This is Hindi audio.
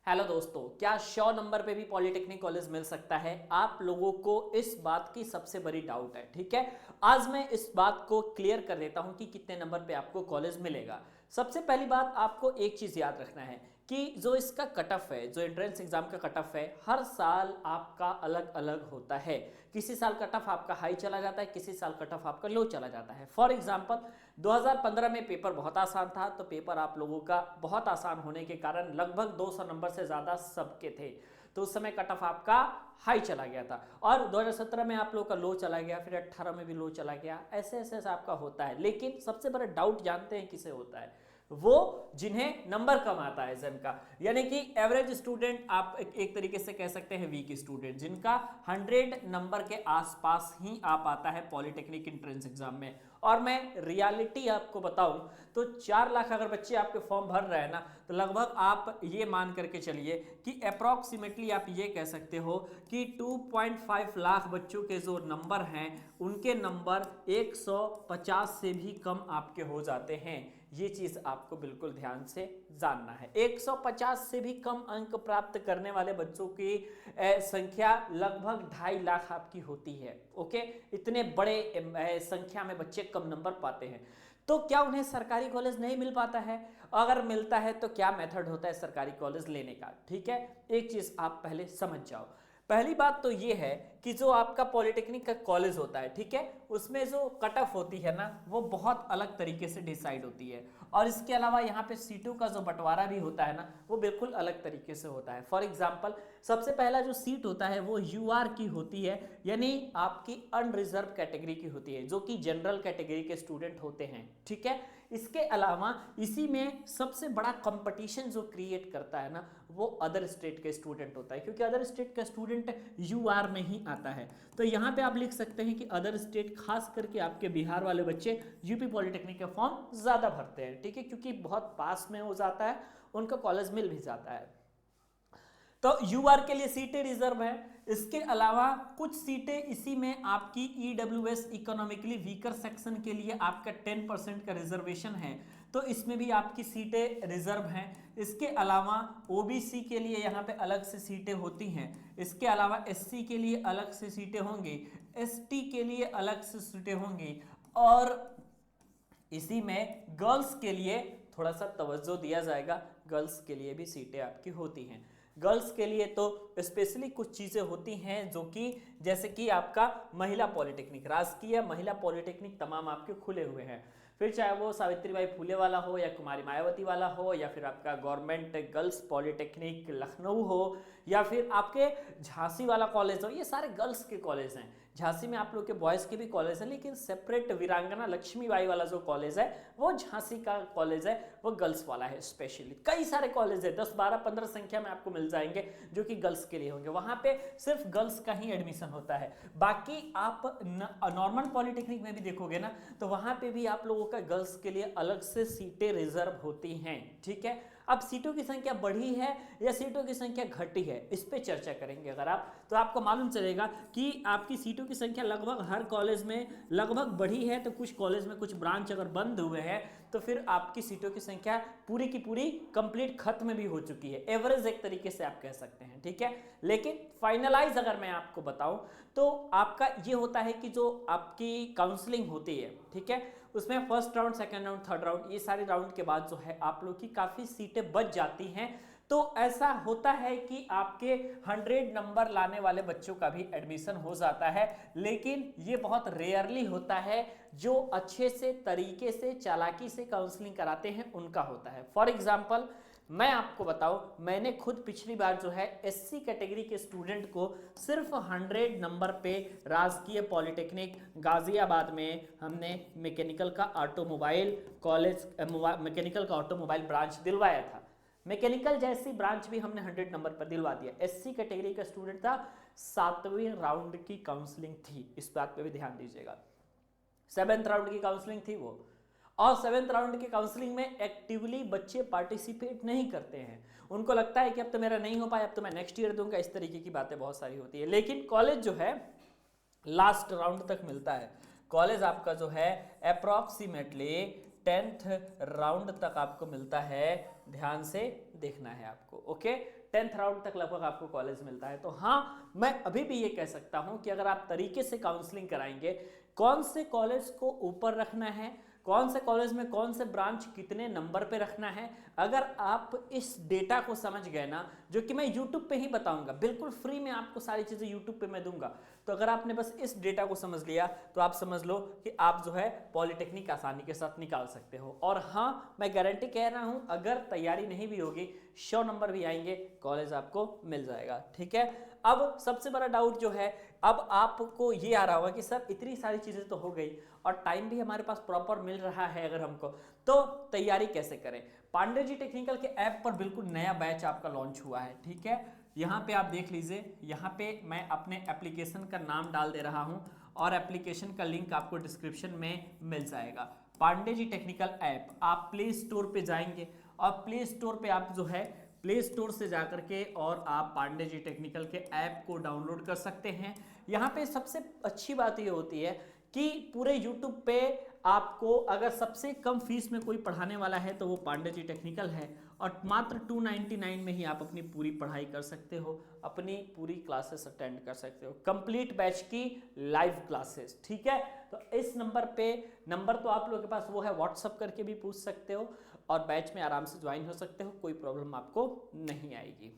हेलो दोस्तों, क्या 100 नंबर पे भी पॉलिटेक्निक कॉलेज मिल सकता है? आप लोगों को इस बात की सबसे बड़ी डाउट है। ठीक है, आज मैं इस बात को क्लियर कर देता हूं कि कितने नंबर पे आपको कॉलेज मिलेगा। सबसे पहली बात, आपको एक चीज याद रखना है कि जो इसका कट ऑफ है, जो एंट्रेंस एग्जाम का कट ऑफ है, हर साल आपका अलग अलग होता है। किसी साल कट ऑफ आपका हाई चला जाता है, किसी साल कट ऑफ आपका लो चला जाता है। फॉर एग्जांपल 2015 में पेपर बहुत आसान था, तो पेपर आप लोगों का बहुत आसान होने के कारण लगभग 200 नंबर से ज्यादा सबके थे, तो उस समय कट ऑफ आपका हाई चला गया था। और 2017 में आप लोगों का लो चला गया, फिर 18 में भी लो चला गया। ऐसे ऐसे आपका होता है। लेकिन सबसे बड़ा डाउट जानते हैं किसे होता है? वो जिन्हें नंबर कम आता है जन का, यानी कि एवरेज स्टूडेंट, आप एक तरीके से कह सकते हैं वीक स्टूडेंट, जिनका 100 नंबर के आसपास ही आ पाता है पॉलिटेक्निक एंट्रेंस एग्जाम में। और मैं रियलिटी आपको बताऊं तो 4 लाख अगर बच्चे आपके फॉर्म भर रहे हैं ना, तो लगभग आप ये मान करके चलिए कि अप्रॉक्सीमेटली आप ये कह सकते हो कि 2.5 लाख बच्चों के जो नंबर हैं, उनके नंबर 150 से भी कम आपके हो जाते हैं। ये चीज आपको बिल्कुल ध्यान से जानना है। 150 से भी कम अंक प्राप्त करने वाले बच्चों की संख्या लगभग 2.5 लाख आपकी होती है। ओके, इतने बड़े संख्या में बच्चे कम नंबर पाते हैं। तो क्या उन्हें सरकारी कॉलेज नहीं मिल पाता है? अगर मिलता है तो क्या मेथड होता है सरकारी कॉलेज लेने का? ठीक है, एक चीज आप पहले समझ जाओ। पहली बात तो ये है कि जो आपका पॉलिटेक्निक का कॉलेज होता है, ठीक है, उसमें जो कट ऑफ होती है ना, वो बहुत अलग तरीके से डिसाइड होती है। और इसके अलावा यहाँ पे सीटों का जो बंटवारा भी होता है ना, वो बिल्कुल अलग तरीके से होता है। फॉर एग्जाम्पल, सबसे पहला जो सीट होता है वो यूआर की होती है, यानी आपकी अनरिजर्व कैटेगरी की होती है, जो कि जनरल कैटेगरी के स्टूडेंट होते हैं। ठीक है, इसके अलावा इसी में सबसे बड़ा कंपटीशन जो क्रिएट करता है ना, वो अदर स्टेट के स्टूडेंट होता है, क्योंकि अदर स्टेट का स्टूडेंट यूआर में ही आता है। तो यहाँ पे आप लिख सकते हैं कि अदर स्टेट, खास करके आपके बिहार वाले बच्चे यूपी पॉलिटेक्निक के फॉर्म ज्यादा भरते हैं। ठीक है, क्योंकि बहुत पास में हो जाता है, उनका कॉलेज मिल भी जाता है। तो यूआर के लिए सीटें रिजर्व है। इसके अलावा कुछ सीटें इसी में आपकी ईडब्ल्यूएस इकोनॉमिकली वीकर सेक्शन के लिए आपका 10% का रिजर्वेशन है, तो इसमें भी आपकी सीटें रिजर्व हैं। इसके अलावा ओबीसी के लिए यहाँ पे अलग से सीटें होती हैं। इसके अलावा एससी के लिए अलग से सीटें होंगी, एसटी के लिए अलग से सीटें होंगी, और इसी में गर्ल्स के लिए थोड़ा सा तवज्जो दिया जाएगा। गर्ल्स के लिए भी सीटें आपकी होती हैं। गर्ल्स के लिए तो स्पेशली कुछ चीज़ें होती हैं, जो कि जैसे कि आपका महिला पॉलिटेक्निक, राजकीय महिला पॉलिटेक्निक तमाम आपके खुले हुए हैं। फिर चाहे वो सावित्रीबाई फूले वाला हो, या कुमारी मायावती वाला हो, या फिर आपका गवर्नमेंट गर्ल्स पॉलिटेक्निक लखनऊ हो, या फिर आपके झांसी वाला कॉलेज हो, ये सारे गर्ल्स के कॉलेज हैं। झांसी में आप लोग के बॉयज़ के भी कॉलेज हैं, लेकिन सेपरेट वीरांगना लक्ष्मीबाई वाला जो कॉलेज है, वो झांसी का कॉलेज है, वो गर्ल्स वाला है स्पेशली। कई सारे कॉलेज है, 10 12 15 संख्या में आपको मिल जाएंगे, जो कि गर्ल्स के लिए होंगे। वहां पे सिर्फ गर्ल्स का ही एडमिशन होता है। बाकी आप नॉर्मल पॉलिटेक्निक में भी देखोगे ना, तो वहां पे भी आप लोगों का गर्ल्स के लिए अलग से सीटें रिजर्व होती हैं। ठीक है, अब सीटों की संख्या बढ़ी है या सीटों की संख्या घटी है, इस पे चर्चा करेंगे अगर आप, तो आपको मालूम चलेगा कि आपकी सीटों की संख्या लगभग हर कॉलेज में लगभग बढ़ी है। तो कुछ कॉलेज में कुछ ब्रांच अगर बंद हुए हैं, तो फिर आपकी सीटों की संख्या पूरी की पूरी कंप्लीट खत्म भी हो चुकी है। एवरेज एक तरीके से आप कह सकते हैं। ठीक है, लेकिन फाइनलाइज अगर मैं आपको बताऊं तो आपका ये होता है कि जो आपकी काउंसलिंग होती है, ठीक है, उसमें first round, second round, third round, ये सारे राउंड के बाद जो है आप लोग की काफी सीटें बच जाती हैं। तो ऐसा होता है कि आपके 100 नंबर लाने वाले बच्चों का भी एडमिशन हो जाता है, लेकिन ये बहुत रेयरली होता है। जो अच्छे से तरीके से चालाकी से काउंसलिंग कराते हैं उनका होता है। फॉर एग्जाम्पल मैं आपको बताऊं, मैंने खुद पिछली बार जो है एससी कैटेगरी के स्टूडेंट को सिर्फ 100 नंबर पे राजकीय पॉलिटेक्निक गाजियाबाद में हमने मैकेनिकल का ऑटोमोबाइल कॉलेज, मैकेनिकल का ऑटोमोबाइल ब्रांच दिलवाया था। मैकेनिकल जैसी ब्रांच भी हमने 100 नंबर पर दिलवा दिया। एससी कैटेगरी का स्टूडेंट था, 7वें राउंड की काउंसलिंग थी, इस बात पे भी ध्यान दीजिएगा। 7th राउंड की काउंसलिंग थी वो, और 7th राउंड की काउंसलिंग में एक्टिवली बच्चे पार्टिसिपेट नहीं करते हैं। उनको लगता है कि अब तो मेरा नहीं हो पाया, अब तो मैं नेक्स्ट ईयर दूंगा, इस तरीके की बातें बहुत सारी होती है। लेकिन कॉलेज जो है लास्ट राउंड तक मिलता है। कॉलेज आपका जो है अप्रॉक्सीमेटली 10th राउंड तक आपको मिलता है, ध्यान से देखना है आपको। ओके, 10th राउंड तक लगभग आपको कॉलेज मिलता है। तो हाँ, मैं अभी भी ये कह सकता हूं कि अगर आप तरीके से काउंसलिंग कराएंगे, कौन से कॉलेज को ऊपर रखना है, कौन से कॉलेज में कौन से ब्रांच कितने नंबर पे रखना है, अगर आप इस डेटा को समझ गए ना, जो कि मैं YouTube पे ही बताऊंगा, बिल्कुल फ्री में आपको सारी चीजें YouTube पे मैं दूंगा, तो अगर आपने बस इस डेटा को समझ लिया तो आप समझ लो कि आप जो है पॉलिटेक्निक आसानी के साथ निकाल सकते हो। और हाँ, मैं गारंटी कह रहा हूं, अगर तैयारी नहीं भी होगी, 100 नंबर भी आएंगे, कॉलेज आपको मिल जाएगा। ठीक है, अब सबसे बड़ा डाउट जो है, अब आपको ये आ रहा होगा कि सर इतनी सारी चीजें तो हो गई और टाइम भी हमारे पास प्रॉपर मिल रहा है अगर हमको, तो तैयारी कैसे करें। पांडे जी टेक्निकल के ऐप पर बिल्कुल नया बैच आपका लॉन्च हुआ है। ठीक है, यहाँ पे आप देख लीजिए, यहाँ पे मैं अपने एप्लीकेशन का नाम डाल दे रहा हूँ और एप्लीकेशन का लिंक आपको डिस्क्रिप्शन में मिल जाएगा। पांडे जी टेक्निकल ऐप, आप प्ले स्टोर पे जाएंगे और प्ले स्टोर पे आप जो है प्ले स्टोर से जाकर के और आप पांडे जी टेक्निकल के ऐप को डाउनलोड कर सकते हैं। यहाँ पे सबसे अच्छी बात ये होती है कि पूरे YouTube पे आपको अगर सबसे कम फीस में कोई पढ़ाने वाला है तो वो पांडे जी टेक्निकल है, और मात्र 299 में ही आप अपनी पूरी पढ़ाई कर सकते हो, अपनी पूरी क्लासेस अटेंड कर सकते हो, कंप्लीट बैच की लाइव क्लासेस। ठीक है, तो इस नंबर पे, नंबर तो आप लोगों के पास वो है, व्हाट्सअप करके भी पूछ सकते हो और बैच में आराम से ज्वाइन हो सकते हो, कोई प्रॉब्लम आपको नहीं आएगी।